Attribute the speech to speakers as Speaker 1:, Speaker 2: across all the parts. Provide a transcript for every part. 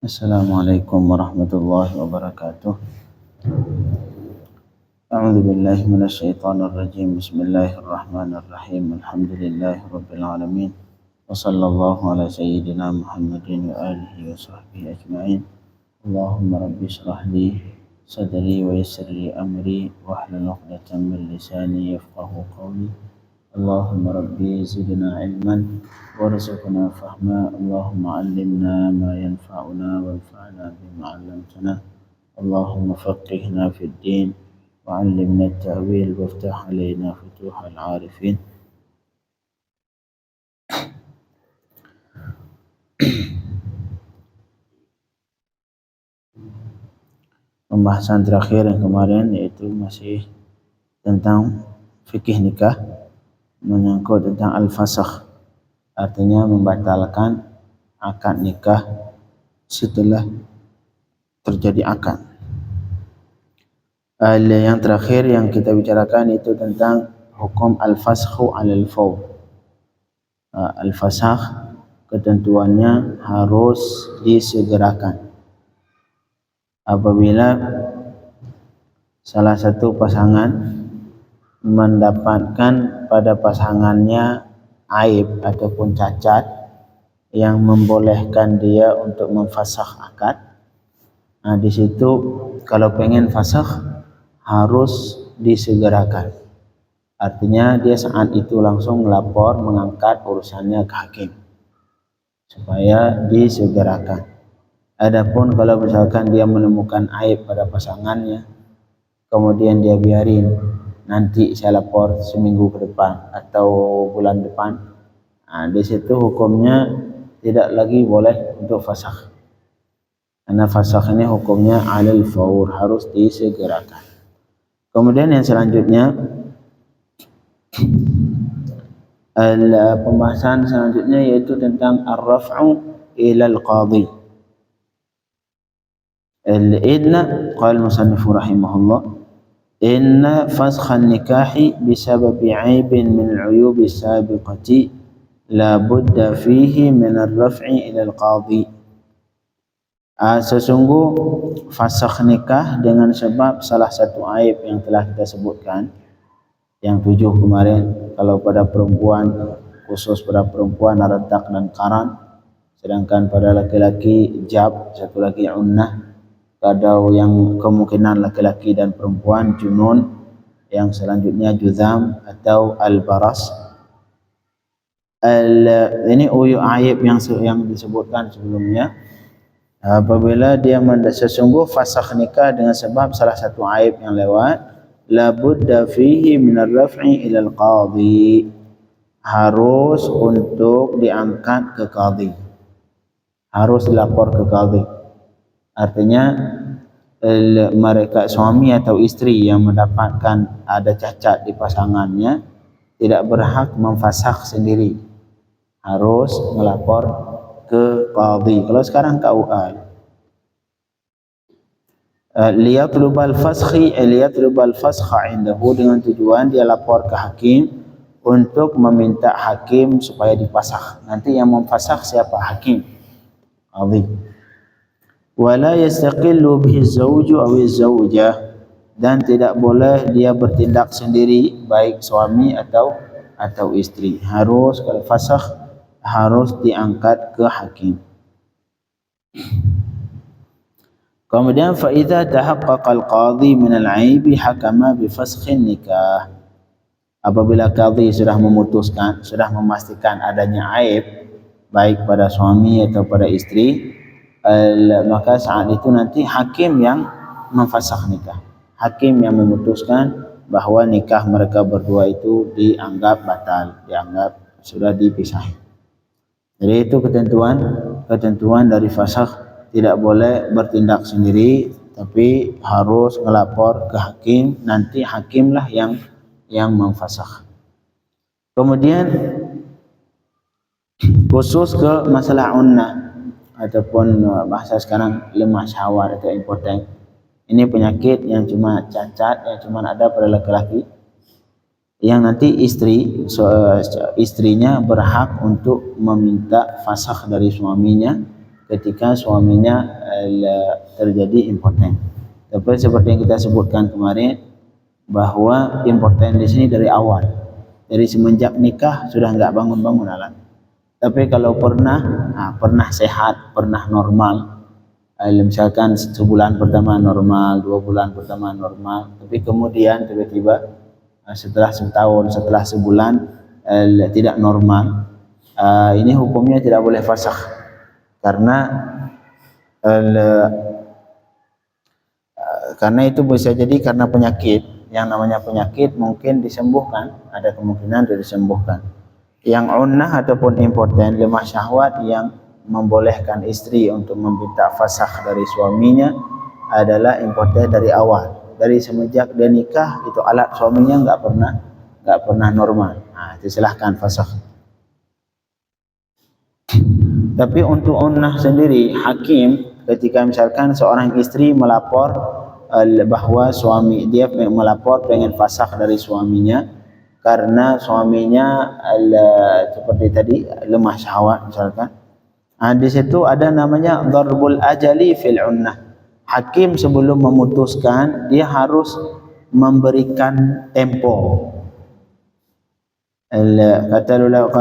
Speaker 1: Assalamualaikum warahmatullahi wabarakatuh. A'udzu billahi minasyaitonir rajim. Bismillahirrahmanirrahim. Alhamdulillahi rabbil alamin. Wa sallallahu ala sayyidina Muhammadin wa alihi wa sahbihi ajma'in. Allahumma rabbi shrah li sadri wa yassir li amri wahlul 'uqdatam min lisani yafqahu qawli. Allahumma rabbi zidna ilman warzuqna fahma. Allahumma 'allimna ma yanfa'una wanfa'na bima 'allamtana. Allahumma faqihna fid din wa'allimna at-ta'wil waftah 'alaina futuhal 'arifin. Pembahasan terakhir yang kemarin yaitu masih tentang fikih nikah, menyangkut tentang al-fasakh, artinya membatalkan akad nikah setelah terjadi akad. Yang terakhir yang kita bicarakan itu tentang hukum al-fasakhu 'alal fawr. Al-fasakh ketentuannya harus disegerakan. Apabila salah satu pasangan mendapatkan pada pasangannya aib ataupun cacat yang membolehkan dia untuk memfasakh akad, di situ kalau pengen fasakh harus disegerakan. Artinya dia saat itu langsung melapor, mengangkat urusannya ke hakim supaya disegerakan. Adapun kalau misalkan dia menemukan aib pada pasangannya, kemudian dia biarin, nanti saya lapor seminggu ke depan atau bulan depan, di situ hukumnya tidak lagi boleh untuk fasakh. Karena fasakh ini hukumnya 'alal fawr, harus disegerakan. Kemudian yang selanjutnya, pembahasan selanjutnya yaitu tentang ar-raf'u ila al-qadhi. Inna qala al-musannif rahimahullah, inna fasakh an-nikahi bisababi 'aibin min al-'uyub as-sabiqati la budda fihi min ar-raf'i ila al-qadhi. Sesungguh fasakh nikah dengan sebab salah satu aib yang telah kita sebutkan, yang 7 kemarin. Kalau pada perempuan, khusus pada perempuan retak dan karan, sedangkan pada laki-laki jab, satu lagi unnah. Kalau yang kemungkinan laki-laki dan perempuan junun, yang selanjutnya juzam atau al-baras. Ini aib yang disebutkan sebelumnya. Apabila dia sesungguh fasakh nikah dengan sebab salah satu aib yang lewat, la budda fihi min ar-raf'i ila al-qadhi, harus untuk diangkat ke qadhi, harus dilapor ke qadhi. Artinya mereka suami atau istri yang mendapatkan ada cacat di pasangannya tidak berhak memfasakh sendiri, harus melapor ke qadhi. Kalau sekarang KUA, liyatlubal fasakha indahu, dengan tujuan dia lapor ke hakim untuk meminta hakim supaya dipasakh. Nanti yang memfasakh siapa? Hakim, qadhi. Wala yastaqillu bihi az-zawju aw az-zawjah, dan tidak boleh dia bertindak sendiri, baik suami atau istri. Harus kalau fasakh harus diangkat ke hakim. Kemudian fa idza tahaqqaqa al-qadhi min al-'aibi hakama bi fasakhin nikah. Apabila qadhi sudah memutuskan, sudah memastikan adanya aib baik pada suami atau pada istri, maka saat itu nanti hakim yang memfasakh nikah. Hakim yang memutuskan bahwa nikah mereka berdua itu dianggap batal, dianggap sudah dipisahi. Jadi itu ketentuan dari fasakh, tidak boleh bertindak sendiri, tapi harus melapor ke hakim. Nanti hakimlah yang memfasakh. Kemudian khusus ke masalah unnah ataupun bahasa sekarang lemah syahwat atau impoten. Ini penyakit yang cuma cacat, yang cuma ada pada laki-laki, yang nanti istrinya berhak untuk meminta fasakh dari suaminya ketika suaminya terjadi impoten. Tapi seperti yang kita sebutkan kemarin, bahwa impoten di sini dari awal, dari semenjak nikah sudah enggak bangun-bangun alat. Tapi kalau pernah sehat, pernah normal, misalkan sebulan pertama normal, 2 bulan pertama normal, tapi kemudian tiba-tiba setelah setahun, setelah sebulan tidak normal, ini hukumnya tidak boleh fasakh, karena itu bisa jadi karena penyakit. Yang namanya penyakit mungkin disembuhkan, ada kemungkinan disembuhkan. Yang unnah ataupun impoten, lemah syahwat yang membolehkan istri untuk meminta fasakh dari suaminya adalah impoten dari awal, dari semenjak dia nikah itu alat suaminya enggak pernah normal. Itu silahkan fasakh. Tapi untuk unnah sendiri, hakim ketika misalkan seorang istri melapor bahwa suami dia melapor pengen fasakh dari suaminya karena suaminya seperti tadi lemah syahwat misalkan, di situ ada namanya darbul ajali fil unnah. Hakim sebelum memutuskan dia harus memberikan tempo. Kata ulama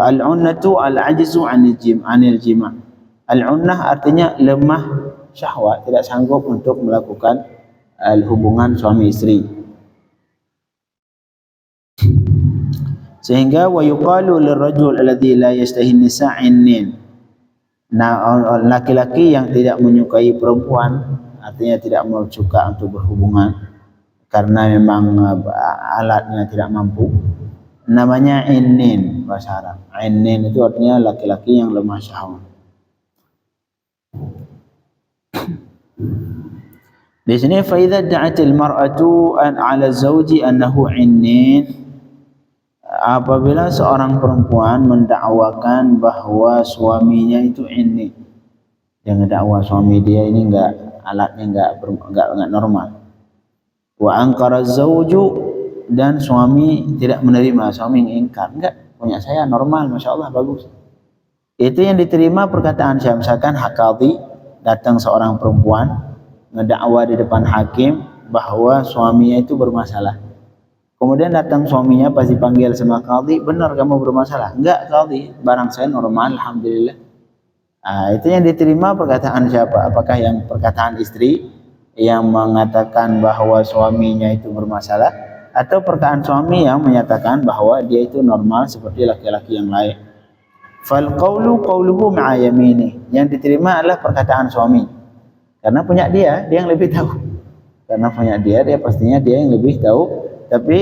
Speaker 1: al-unnatu al-ajzu 'anil jima'. Al-unnah artinya lemah syahwat, tidak sanggup untuk melakukan hubungan suami istri. Sehingga wa yuqalu lirrajul alladhi la yastahi nisa' innin. Nah, laki-laki yang tidak menyukai perempuan, artinya tidak mau suka untuk berhubungan karena memang alatnya tidak mampu, namanya innin bahasa Arab. Innin itu artinya laki-laki yang lemah syahwat. Di sini fa idza da'atil mar'atu an 'ala zawji annahu innin, apabila seorang perempuan mendakwakan bahwa suaminya itu ini, dia ngedakwa suami dia ini alatnya enggak normal. Wa ankara zawju, dan suami tidak menerima, suami ingkar, enggak, punya saya normal, masya-Allah bagus. Itu yang diterima perkataan siapa? Misalkan qadhi, datang seorang perempuan ngedakwa di depan hakim bahwa suaminya itu bermasalah. Kemudian datang suaminya pas dipanggil sama qadhi, benar kamu bermasalah? Enggak qadhi, barang saya normal alhamdulillah. Itu yang diterima perkataan siapa? Apakah yang perkataan istri yang mengatakan bahwa suaminya itu bermasalah, atau perkataan suami yang menyatakan bahwa dia itu normal seperti laki-laki yang lain? Fal qawluhu ma'a yamini, yang diterima adalah perkataan suami, karena punya dia yang lebih tahu. Karena punya dia pastinya dia yang lebih tahu. Tapi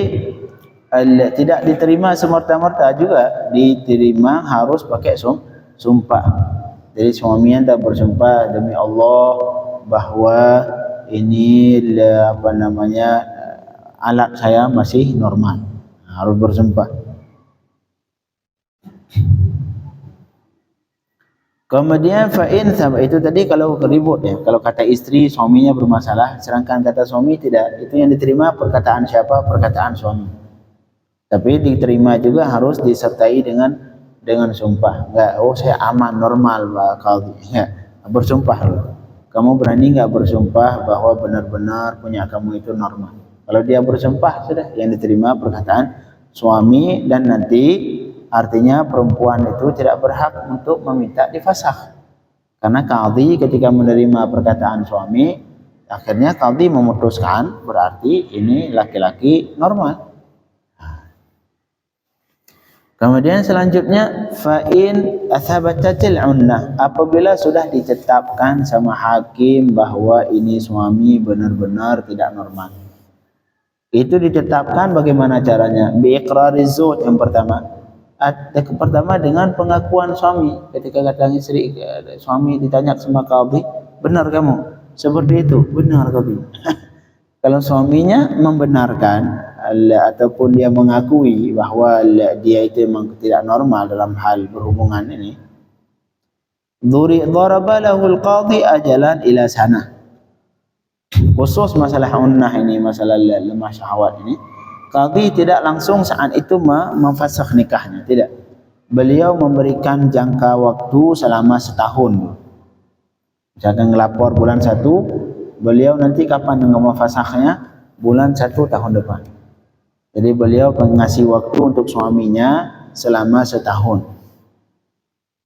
Speaker 1: tidak diterima semerta-merta juga, diterima harus pakai sumpah. Jadi suaminya tak bersumpah demi Allah bahwa ini alat saya masih normal, harus bersumpah. Kemudian fa'in sama itu tadi kalau ribut ya, kalau kata istri suaminya bermasalah, sedangkan kata suami tidak, itu yang diterima perkataan siapa? Perkataan suami. Tapi diterima juga harus disertai dengan sumpah. Enggak, saya aman normal Pak Qadhi. Ya, bersumpah loh. Kamu berani enggak bersumpah bahwa benar-benar punya kamu itu normal? Kalau dia bersumpah sudah yang diterima perkataan suami, dan nanti artinya perempuan itu tidak berhak untuk meminta difasakh. Karena qadhi ketika menerima perkataan suami, akhirnya qadhi memutuskan berarti ini laki-laki normal. Kemudian selanjutnya fa'in athabatatil unnah, apabila sudah ditetapkan sama hakim bahwa ini suami benar-benar tidak normal. Itu ditetapkan bagaimana caranya? Biiqrariz zawj, yang pertama dengan pengakuan suami. Ketika kata istri, suami ditanya sama qadhi, benar kamu seperti itu? Benar qadhi. Kalau suaminya membenarkan ataupun dia mengakui bahwa dia itu memang tidak normal dalam hal berhubungan ini, daraba lahul qadhi ajalan ila sana. Khusus masalah unnah ini, masalah lemah syahwat ini, qadhi tidak langsung saat itu memfasakh nikahnya, tidak. Beliau memberikan jangka waktu selama setahun. Misalkan ngelapor bulan 1, beliau nanti kapan memafasahnya? Bulan 1 tahun depan. Jadi beliau mengasih waktu untuk suaminya selama setahun.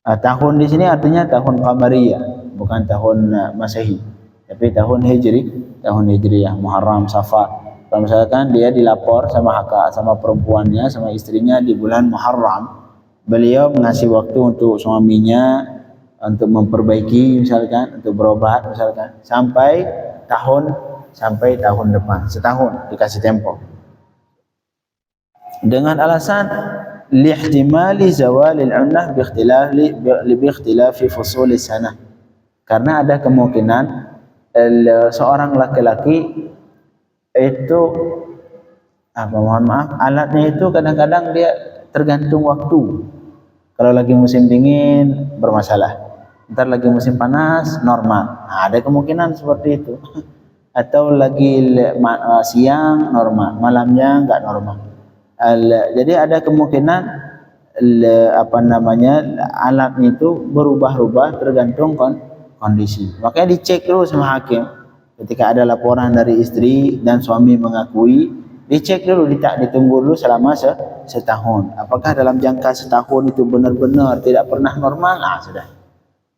Speaker 1: Tahun di sini artinya tahun qamariyah, bukan tahun Masehi, tapi tahun Hijriyah, Muharram, Safar. Kalau misalkan dia dilapor sama perempuannya, sama istrinya di bulan Muharram, beliau mengasih waktu untuk suaminya untuk memperbaiki, misalkan untuk berobat, misalkan sampai tahun depan, setahun dikasih tempo. Dengan alasan lihtimali zawalil unnah biikhtilafi fusul sanah, karena ada kemungkinan seorang laki-laki itu alatnya itu kadang-kadang dia tergantung waktu. Kalau lagi musim dingin bermasalah, ntar lagi musim panas normal. Ada kemungkinan seperti itu. Atau lagi siang normal, malamnya enggak normal. Jadi ada kemungkinan alat itu berubah-ubah tergantung kondisi. Makanya dicek dulu sama hakim. Ketika ada laporan dari istri dan suami mengakui, dicek dulu, ditunggu dulu selama setahun. Apakah dalam jangka setahun itu benar-benar tidak pernah normal? Sudah.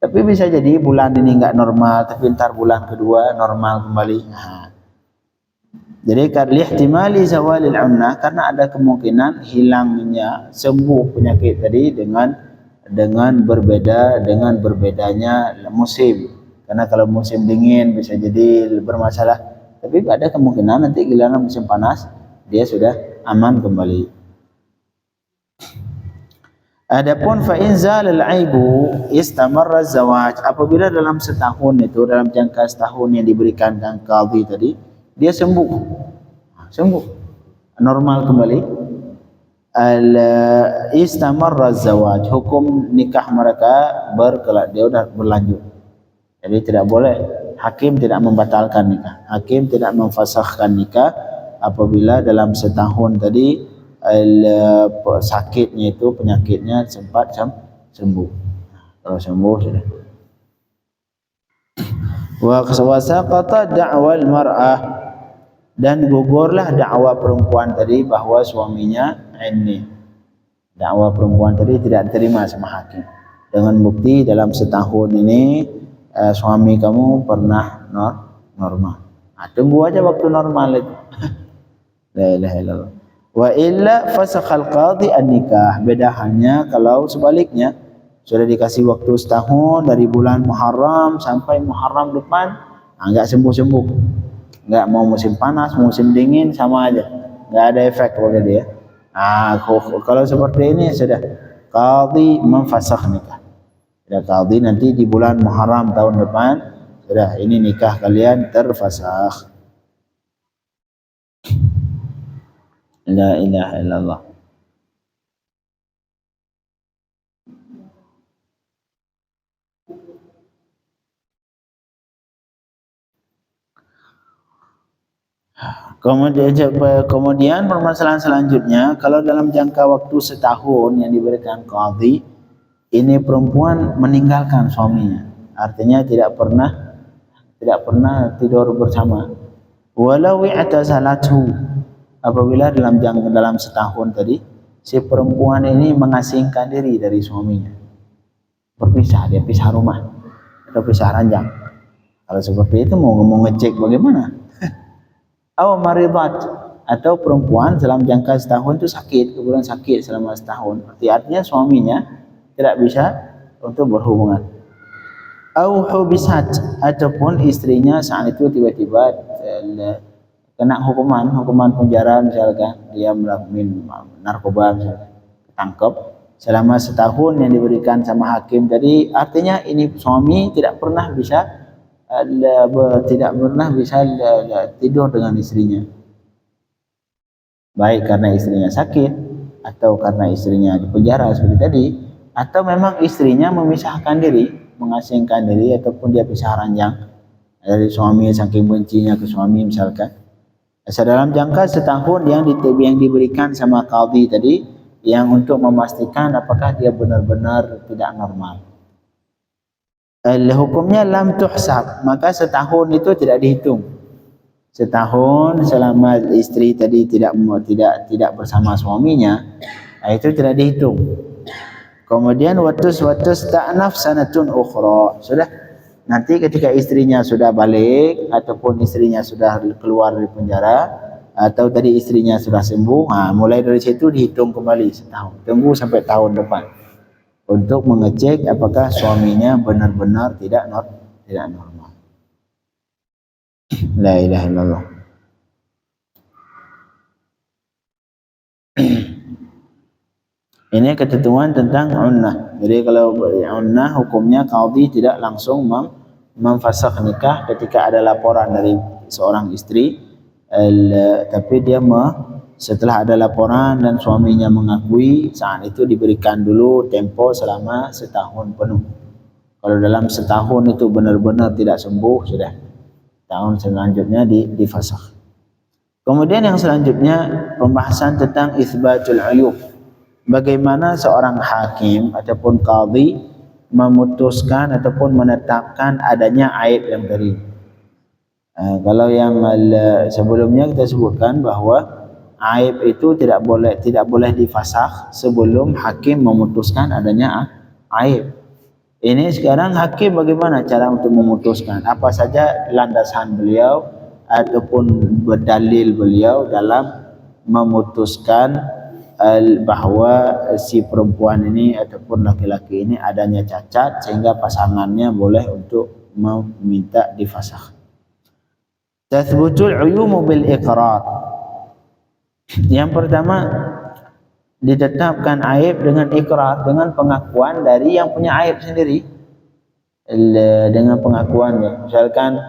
Speaker 1: Tapi bisa jadi bulan ini enggak normal, tapi ntar bulan kedua normal kembali. Jadi karena zawalil unnah, karena ada kemungkinan hilangnya sembuh penyakit tadi dengan berbedanya musim. Karena kalau musim dingin bisa jadi bermasalah, tapi ada kemungkinan nanti giliran musim panas dia sudah aman kembali. Adapun fa in zalal aibu istamarra zawaj, apabila dalam setahun itu, dalam jangka setahun yang diberikan dan qadhi tadi, dia sembuh normal kembali, istamarra zawaj, hukum nikah mereka dia sudah berlanjut. Jadi tidak boleh, hakim tidak membatalkan nikah, hakim tidak memfasahkan nikah apabila dalam setahun tadi sakitnya itu, penyakitnya sempat sembuh. Kalau sembuh sudah. Wa saqata da'wal mar'ah, dan gugurlah dakwa perempuan tadi bahwa suaminya ini, dakwa perempuan tadi tidak diterima sama hakim dengan bukti dalam setahun ini suami kamu pernah normal. Tunggu aja waktu normal itu. La ilaha illallah. Wa illa fasakhal qadhi an-nikah. Beda halnya kalau sebaliknya, sudah dikasih waktu setahun dari bulan Muharram sampai Muharram depan, enggak sembuh-sembuh. Enggak, mau musim panas, musim dingin sama aja. Enggak ada efek bagi dia. Kalau seperti ini sudah qadhi memfasakh nikah. Sudah qadhi nanti di bulan Muharram tahun depan, sudah ini nikah kalian terfasakh. La ilaha illallah. Kemudian permasalahan selanjutnya, kalau dalam jangka waktu setahun yang diberikan qadhi, ini perempuan meninggalkan suaminya, artinya tidak pernah tidur bersama. Walau i'tazalathu, apabila dalam setahun tadi si perempuan ini mengasingkan diri dari suaminya, berpisah, dia pisah rumah atau pisah ranjang. Kalau seperti itu mau ngecek bagaimana? Aw maridat, atau perempuan dalam jangka setahun itu sakit, kemudian sakit selama setahun, artinya suaminya tidak bisa untuk berhubungan. Aw hubisat, ataupun istrinya saat itu tiba-tiba kena hukuman penjara, misalkan dia melakukan narkoba, misalkan ketangkep selama setahun yang diberikan sama hakim tadi, artinya ini suami tidak pernah bisa tidur dengan istrinya, baik karena istrinya sakit atau karena istrinya di penjara seperti tadi, atau memang istrinya memisahkan diri, mengasingkan diri, ataupun dia pisah ranjang dari suami saking bencinya ke suami misalkan. Dalam jangka setahun yang diberikan sama qadhi tadi, yang untuk memastikan apakah dia benar-benar tidak normal. hukumnya lam tuhsab, maka setahun itu tidak dihitung. Setahun selama istri tadi tidak bersama suaminya, itu tidak dihitung. Kemudian watus ta'naf sanatun ukhra, sudah nanti ketika istrinya sudah balik ataupun istrinya sudah keluar dari penjara atau tadi istrinya sudah sembuh, mulai dari situ dihitung kembali setahun. Tunggu sampai tahun depan untuk mengecek apakah suaminya benar-benar tidak normal. La ilaha illallah. Ini ketentuan tentang unnah. Jadi kalau unnah hukumnya qadhi tidak langsung memfasakh nikah ketika ada laporan dari seorang istri, tapi dia setelah ada laporan dan suaminya mengakui, saat itu diberikan dulu tempo selama setahun penuh. Kalau dalam setahun itu benar-benar tidak sembuh, sudah tahun selanjutnya difasakh. Kemudian yang selanjutnya pembahasan tentang itsbatul uyub. Bagaimana seorang hakim ataupun qadhi memutuskan ataupun menetapkan adanya aib yang tadi. Kalau yang sebelumnya kita sebutkan bahwa aib itu tidak boleh difasakh sebelum hakim memutuskan adanya aib. Ini sekarang hakim bagaimana cara untuk memutuskan? Apa saja landasan beliau ataupun berdalil beliau dalam memutuskan bahwa si perempuan ini ataupun laki-laki ini adanya cacat sehingga pasangannya boleh untuk meminta difasakh. Tathbutul uyumu bil iqrar. Yang pertama, ditetapkan aib dengan ikrar, dengan pengakuan dari yang punya aib sendiri. Dengan pengakuannya, misalkan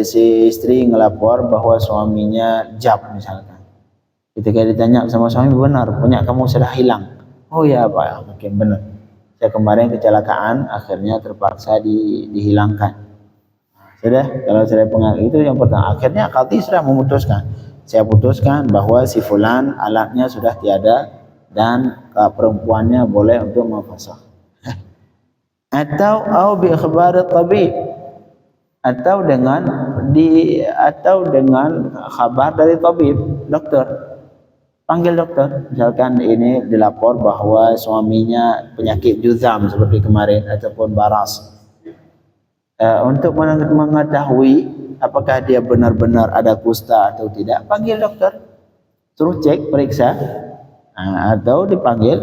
Speaker 1: si istri ngelapor bahwa suaminya jab misalkan. Ketika ditanya sama suami, benar punya kamu sudah hilang. Oh ya Pak, mungkin benar. Saya kemarin kecelakaan, akhirnya terpaksa dihilangkan. Sudah, kalau saya pengaku itu yang pertama. Akhirnya qadhi sudah memutuskan. Saya putuskan bahwa si fulan alatnya sudah tiada dan perempuannya boleh untuk memfasakh. Atau bi ikhbar tabib, atau dengan kabar dari tabib, dokter. Panggil dokter. Misalkan ini dilapor bahwa suaminya penyakit juzam seperti kemarin ataupun baras. Untuk mengetahui apakah dia benar-benar ada kusta atau tidak, panggil dokter, suruh cek, periksa, atau dipanggil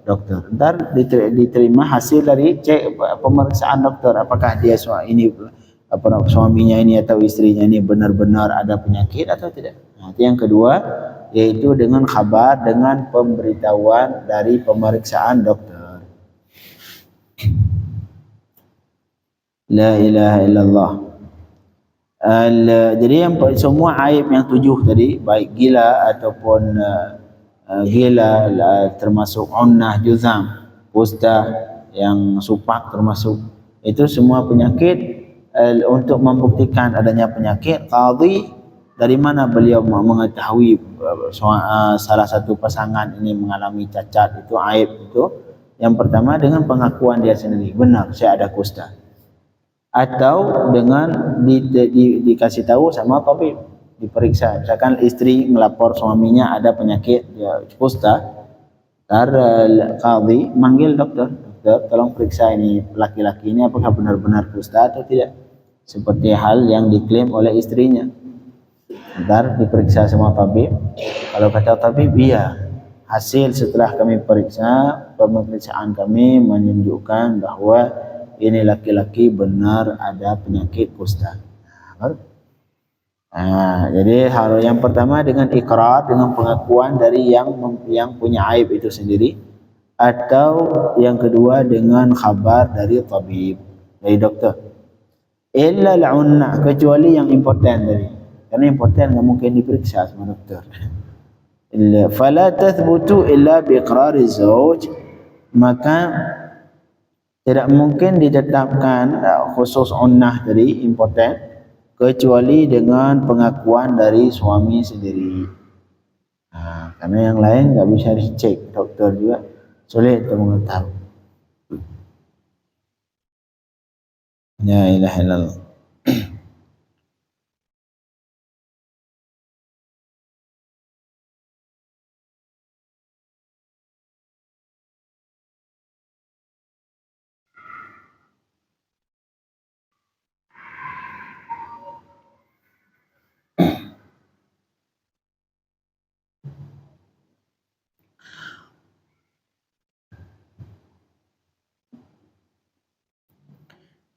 Speaker 1: dokter. Ntar diterima hasil dari cek pemeriksaan dokter, apakah dia suaminya ini atau istrinya ini benar-benar ada penyakit atau tidak. Itu yang kedua, yaitu dengan kabar, dengan pemberitahuan dari pemeriksaan dokter. La ilaha illallah. Jadi yang semua aib yang 7 tadi, baik gila ataupun gila, termasuk unnah, juzam, kusta, yang supak termasuk, itu semua penyakit. Untuk membuktikan adanya penyakit, qadhi dari mana beliau mengetahui salah satu pasangan ini mengalami cacat, itu aib itu. Yang pertama dengan pengakuan dia sendiri, benar saya ada kusta. Atau dengan dikasih tahu sama tabib, diperiksa. Misalkan istri melapor suaminya ada penyakit kusta, qadhi manggil dokter, tolong periksa ini laki-laki ini apakah benar-benar kusta atau tidak, seperti hal yang diklaim oleh istrinya. Ntar diperiksa sama tabib. Kalau kata tabib, iya, hasil setelah kami periksa, pemeriksaan kami menunjukkan bahwa ini laki-laki benar ada penyakit kusta. Jadi hal yang pertama dengan ikrar, dengan pengakuan dari yang punya aib itu sendiri, atau yang kedua dengan khabar dari tabib, dari dokter. Illa al-unna, kecuali yang important tadi, karena important nggak mungkin diperiksa sama dokter. Fala tathbutu illa biiqrari zawj, maka tidak mungkin ditetapkan khusus unnah tadi important kecuali dengan pengakuan dari suami sendiri. Karena yang lain nggak bisa dicek, dokter juga sulit untuk mengetahui. La ilaha illallah.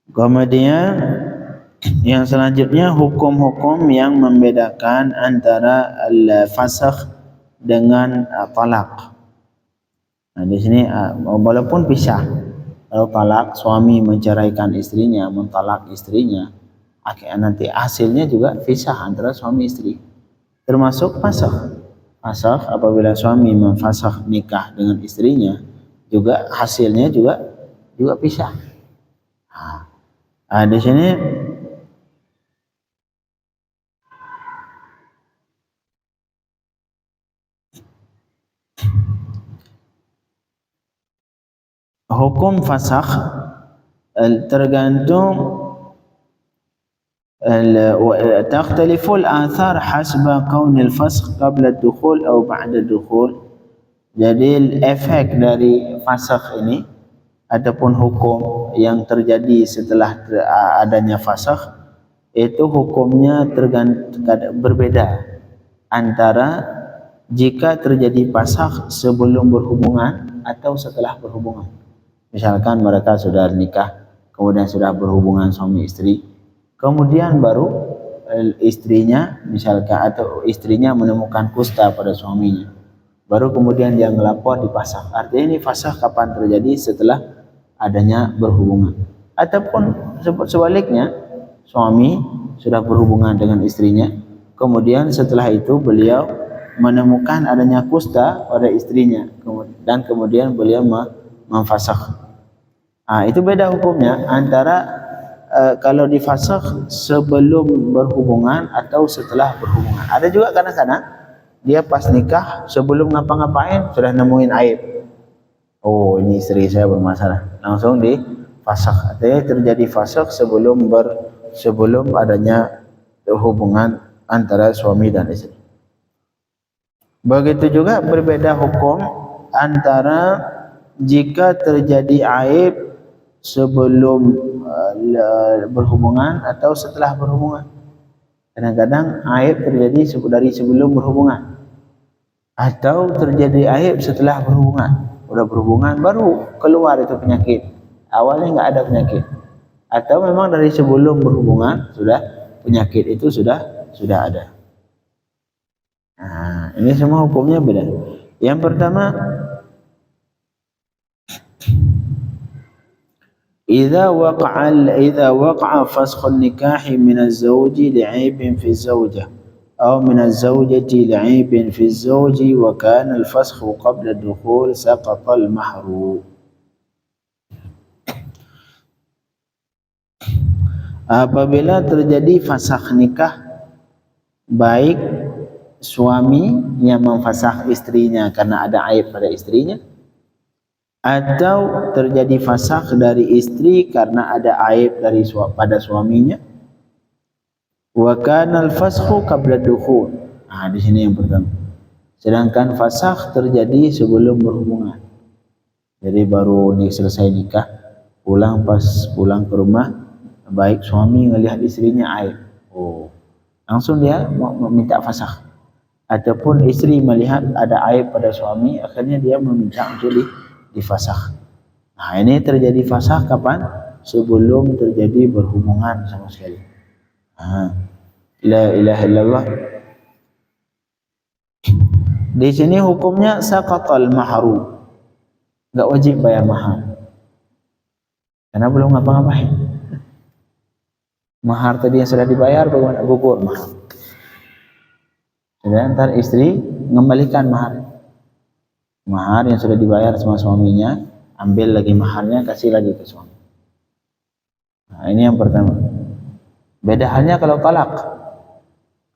Speaker 1: Kemudian yang selanjutnya hukum-hukum yang membedakan antara al-fasakh dengan talak. Nah, di sini walaupun pisah, kalau talak suami menceraikan istrinya, mentalak istrinya, nanti hasilnya juga pisah antara suami istri. Termasuk fasakh. Fasakh apabila suami memfasakh nikah dengan istrinya, juga hasilnya juga pisah. Di sini hukum fasakh tergantung تختلف الآثار حسب كون الفسخ قبل الدخول أو بعد الدخول. Jadi efek dari fasakh ini ataupun hukum yang terjadi setelah adanya fasakh itu hukumnya berbeda antara jika terjadi fasakh sebelum berhubungan atau setelah berhubungan. Misalkan mereka sudah nikah, kemudian sudah berhubungan suami istri, kemudian baru istrinya misalkan atau istrinya menemukan kusta pada suaminya, baru kemudian dia melapor di fasakh. Artinya ini fasakh kapan terjadi? Setelah adanya berhubungan. Ataupun sebaliknya, suami sudah berhubungan dengan istrinya, kemudian setelah itu beliau menemukan adanya kusta pada istrinya dan kemudian beliau memfasakh. Itu beda hukumnya antara kalau difasakh sebelum berhubungan atau setelah berhubungan. Ada juga kadang-kadang dia pas nikah sebelum ngapa-ngapain sudah nemuin aib. Oh, ini istri saya bermasalah. Langsung difasakh. Artinya terjadi fasakh sebelum adanya hubungan antara suami dan istri. Begitu juga berbeda hukum antara jika terjadi aib sebelum berhubungan atau setelah berhubungan. Kadang-kadang aib terjadi dari sebelum berhubungan atau terjadi aib setelah berhubungan. Udah berhubungan baru keluar itu penyakit, awalnya nggak ada penyakit, atau memang dari sebelum berhubungan sudah penyakit itu sudah ada. Nah, ini semua hukumnya beda. Yang pertama, إذا وقع فسخ النكاح من الزوج لعيب في الزوجة أو من الزوجة لعيب في الزوج وكان الفسخ قبل الدخول سقط المهر. Apabila terjadi fasakh nikah, baik suami yang memfasakh istrinya karena ada aib pada istrinya, atau terjadi fasakh dari istri karena ada aib pada suaminya. Wa kana al-fasakhu qabla dukhul. Di sini yang pertama. Sedangkan fasakh terjadi sebelum berhubungan. Jadi baru selesai nikah, pas pulang ke rumah, baik suami melihat istrinya aib, langsung dia meminta fasakh. Ataupun istri melihat ada aib pada suami, akhirnya dia meminta untuk difasakh. Ini terjadi fasakh kapan? Sebelum terjadi berhubungan sama sekali. La ilaha illallah. Di sini hukumnya saqatal mahru, enggak wajib bayar mahar karena belum ngapa-ngapain. Mahar tadi yang sudah dibayar bagaimana? Gugur mahar. Jadi ntar istri mengembalikan mahar yang sudah dibayar sama suaminya, ambil lagi maharnya, kasih lagi ke suami. Ini yang pertama. Beda halnya kalau talak.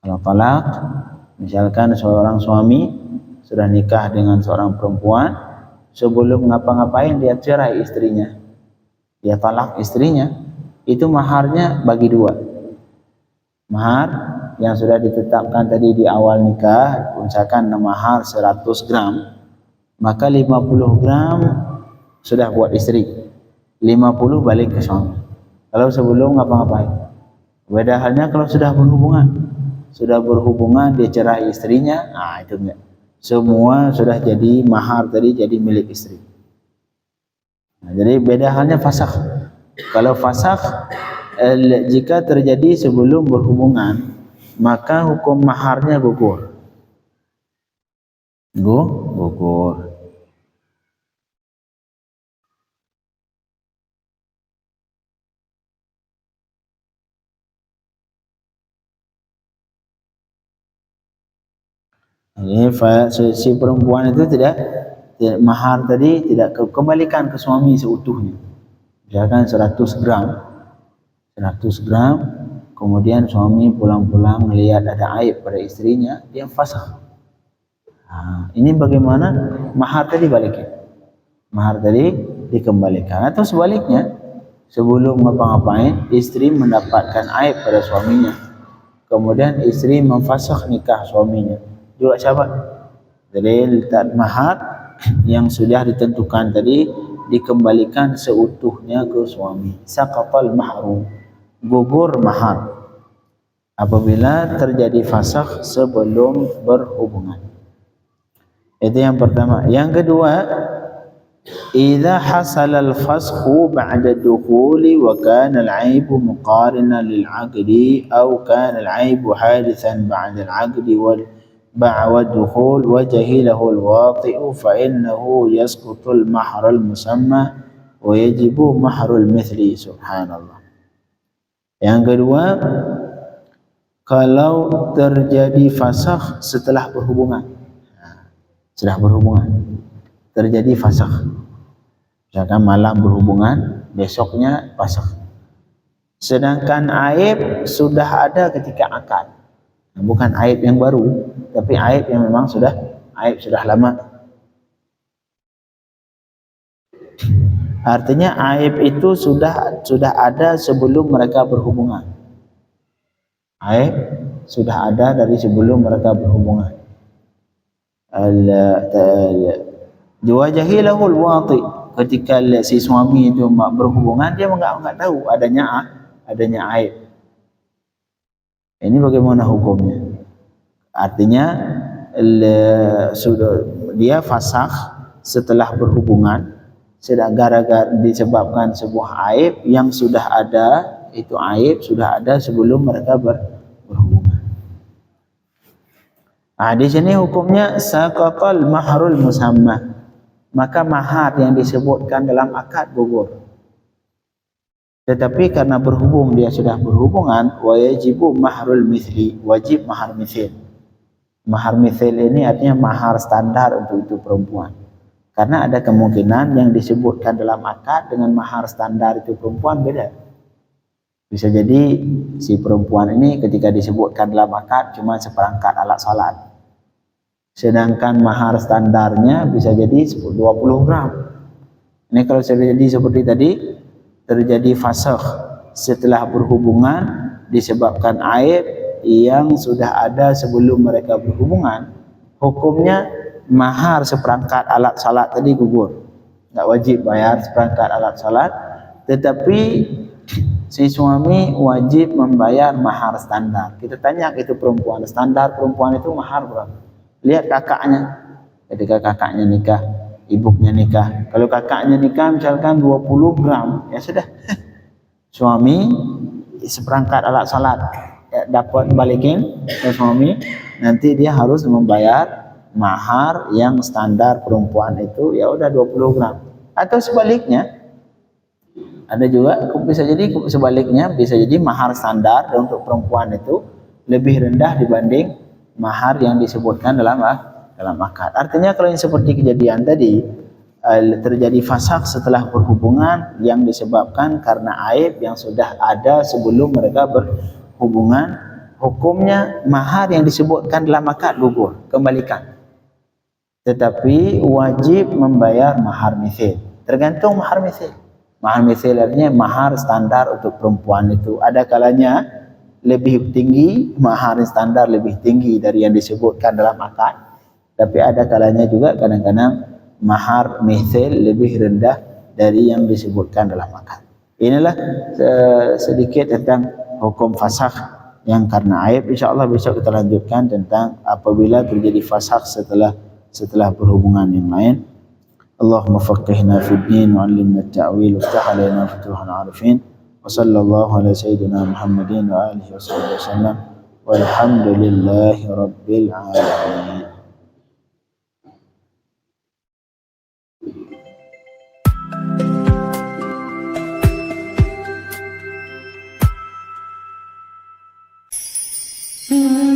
Speaker 1: Kalau talak, misalkan seorang suami sudah nikah dengan seorang perempuan, sebelum ngapa-ngapain dia cerai istrinya, dia talak istrinya. itu maharnya bagi dua. Mahar yang sudah ditetapkan tadi di awal nikah, misalkan mahar 100 gram, maka 50 gram sudah buat istri, 50 balik ke suami. Kalau sebelum ngapa-ngapain. Beda halnya kalau sudah berhubungan dia cerai istrinya, itu enggak. Semua sudah jadi mahar tadi, jadi milik istri. Jadi beda halnya fasakh. Kalau fasakh jika terjadi sebelum berhubungan, maka hukum maharnya gugur. Gugur. Jadi si perempuan itu tidak mahar tadi tidak kembalikan ke suami seutuhnya. Misalkan 100 gram, kemudian suami pulang-pulang melihat ada aib pada istrinya, dia fasakh. Ini bagaimana? Mahar tadi balikin. Mahar tadi dikembalikan. Atau sebaliknya, sebelum ngapa-ngapain, istri mendapatkan aib pada suaminya, kemudian istri memfasakh nikah suaminya, juga sahabat. Jadi mahar yang sudah ditentukan tadi dikembalikan seutuhnya ke suami. Saqatal mahru, gugur mahar apabila terjadi fasakh sebelum berhubungan. Itu yang pertama. Yang kedua, idza hasala al-fasakhu ba'da dukhuli wa kana al-'aibu muqarinan lil-'aqdi aw kana al-'aibu hadithan ba'da al-'aqdi wal dukhul wa jahilahu al-wati'u fa innahu yasqutul mahr al-musamma wa yajibu mahrul mithli. Subhanallah. Yang kedua, kalau terjadi fasakh setelah berhubungan, terjadi fasakh, misalkan malam berhubungan, besoknya fasakh, sedangkan aib sudah ada ketika akad. Bukan aib yang baru, tapi aib yang memang sudah lama. Artinya aib itu sudah ada sebelum mereka berhubungan. Aib sudah ada dari sebelum mereka berhubungan. Jahilahu al-wati, ketika si suami itu berhubungan, dia enggak tahu adanya aib. Ini bagaimana hukumnya? Artinya sudah dia fasakh setelah berhubungan, sedang gara-gara disebabkan sebuah aib yang sudah ada, itu aib sudah ada sebelum mereka berhubungan. Di sini hukumnya saqatal mahrul musamma, maka mahar yang disebutkan dalam akad gugur. Tetapi karena dia sudah berhubungan, wa yajibu mahrul mithli, wajib mahar mithil. Mahar mithil ini artinya mahar standar untuk itu perempuan. Karena ada kemungkinan yang disebutkan dalam akad dengan mahar standar itu perempuan beda. Bisa jadi si perempuan ini ketika disebutkan dalam akad cuma seperangkat alat salat, sedangkan mahar standarnya bisa jadi 20 gram. Ini kalau terjadi seperti tadi, terjadi fasakh setelah berhubungan disebabkan aib yang sudah ada sebelum mereka berhubungan, hukumnya mahar seperangkat alat salat tadi gugur. Enggak wajib bayar seperangkat alat salat, tetapi si suami wajib membayar mahar standar. Kita tanya itu perempuan, standar perempuan itu mahar berapa? Lihat kakaknya, ketika kakaknya nikah, ibunya nikah. Kalau kakaknya nikah misalkan 20 gram, ya sudah. Suami seperangkat alat salat dapat balikin ke suami, nanti dia harus membayar mahar yang standar perempuan itu, ya udah 20 gram. Atau sebaliknya, ada juga bisa jadi sebaliknya, bisa jadi mahar standar untuk perempuan itu lebih rendah dibanding mahar yang disebutkan dalam akad. Artinya kalau yang seperti kejadian tadi, terjadi fasakh setelah berhubungan yang disebabkan karena aib yang sudah ada sebelum mereka berhubungan, hukumnya mahar yang disebutkan dalam akad gugur, kembalikan. Tetapi wajib membayar mahar mithil. Tergantung mahar mithil. Mahar mithil artinya mahar standar untuk perempuan itu. Ada kalanya lebih tinggi, mahar standar lebih tinggi dari yang disebutkan dalam akad. Tapi ada kalanya juga kadang-kadang mahar mithil lebih rendah dari yang disebutkan dalam akad. Inilah sedikit tentang hukum fasakh yang karena aib. InsyaAllah besok kita lanjutkan tentang apabila terjadi fasakh setelah berhubungan yang lain. Allahumma faqihna fid din wa 'allimna at-ta'wil waftah 'alaina futuhal 'arifin wa sallallahu ala sayyidina Muhammadin wa alihi wasallam walhamdulillahi rabbil alamin. Mm-hmm.